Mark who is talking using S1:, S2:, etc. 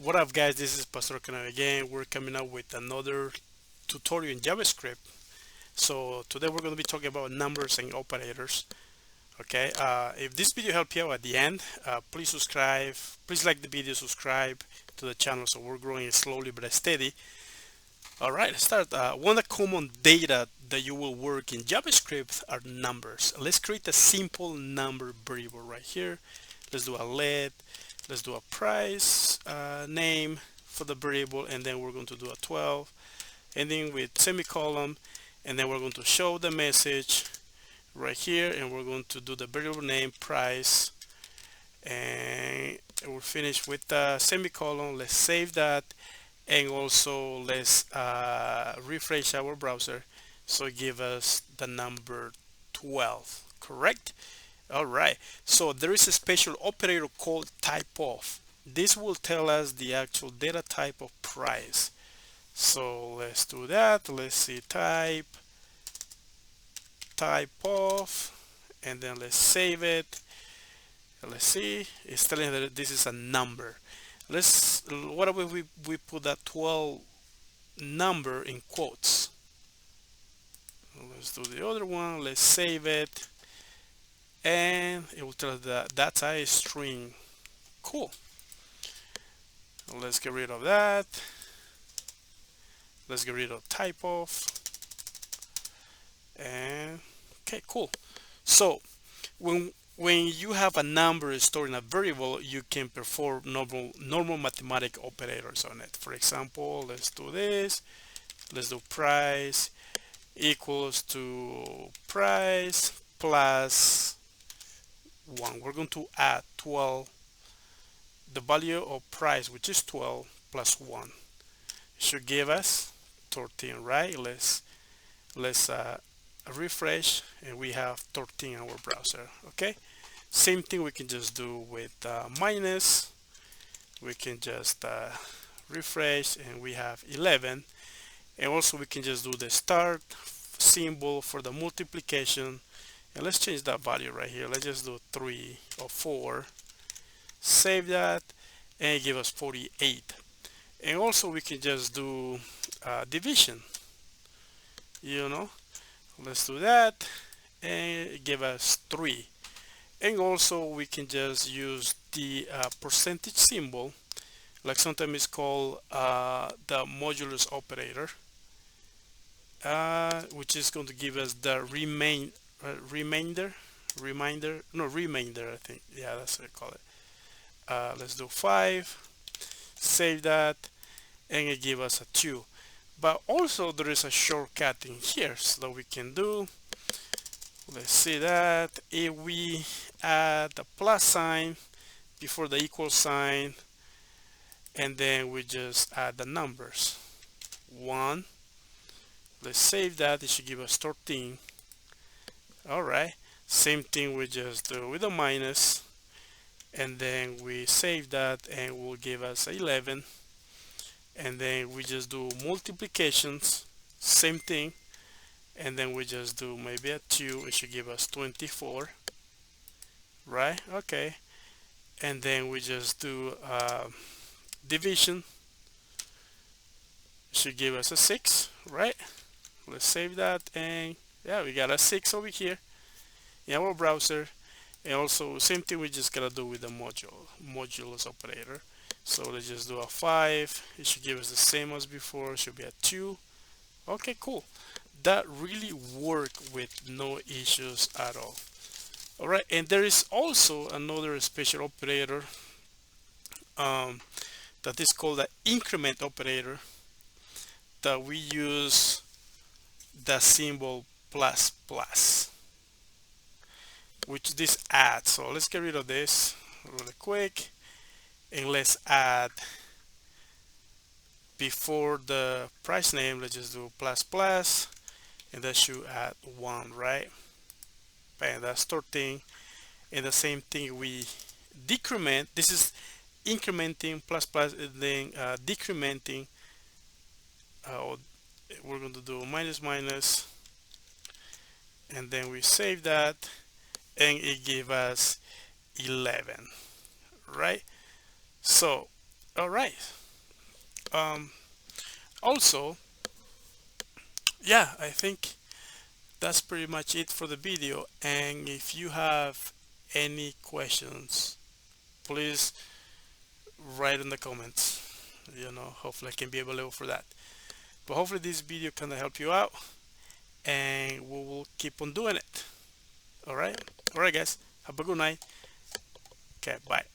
S1: What up, guys? This is Pastor Canal again. We're coming up with another tutorial in JavaScript. So today we're going to be talking about numbers and operators. Okay. If this video helped you out at the end, please subscribe. Please like the video, subscribe to the channel. So we're growing slowly but steady. All right. Let's start. One of the common data that you will work in JavaScript are numbers. Let's create a simple number variable right here. Let's do a let. Let's do a price name for the variable, and then we're going to do a 12 ending with semicolon, and then we're going to show the message right here, and we're going to do the variable name price, and we'll finish with the semicolon. Let's save that, and also let's refresh our browser so give us the number 12. Correct? All right, so there is a special operator called type of. This will tell us the actual data type of price. So let's do that. Let's see type of, and then let's save it. Let's see, it's telling that this is a number. What if we put that 12 number in quotes? Let's do the other one. Let's save it, and it will tell us that that's a string. Cool. Let's get rid of that. Let's get rid of type of, and okay, cool. So when you have a number stored in a variable, you can perform normal mathematical operators on it. For example, let's do this. Let's do price equals to price plus 1. We're going to add 12, the value of price, which is 12 plus 1. It should give us 13, right? Let's refresh, and we have 13 in our browser. Okay, same thing we can just do with minus. We can just refresh, and we have 11. And also we can just do the start symbol for the multiplication, and let's change that value right here. Let's just do 3 or 4. Save that, and give us 48. And also we can just do division. Let's do that, and give us 3. And also we can just use the percentage symbol, like sometimes it's called the modulus operator, which is going to give us the remainder, I think. Yeah, that's what I call it. Let's do 5. Save that, and it give us a 2. But also there is a shortcut in here so that we can do. Let's see that if we add the plus sign before the equal sign, and then we just add the numbers 1. Let's save that. It should give us 13. All right, same thing we just do with a minus, and then we save that, and will give us 11. And then we just do multiplications, same thing, and then we just do maybe a 2. It should give us 24, right? Okay, and then we just do division. It should give us a 6, right? Let's save that, and yeah, we got a 6 over here in our browser. And also same thing we just gotta do with the modulus operator. So let's just do a 5. It should give us the same as before. It should be a 2. Okay, cool. That really worked with no issues at all. All right, and there is also another special operator that is called the increment operator, that we use the symbol plus plus, which this adds. So let's get rid of this really quick, and let's add before the price name. Let's just do plus plus, and that should add 1, right? And that's 13. And the same thing we decrement. This is incrementing plus plus, and then decrementing. We're going to do minus minus, and then we save that, and it gives us 11, right? So All right. Um, Also, yeah, I think that's pretty much it for the video. And if you have any questions, please write in the comments. Hopefully I can be available for that. But hopefully this video kind of help you out, and we will keep on doing it. All right. All right, guys. Have a good night. Okay. Bye.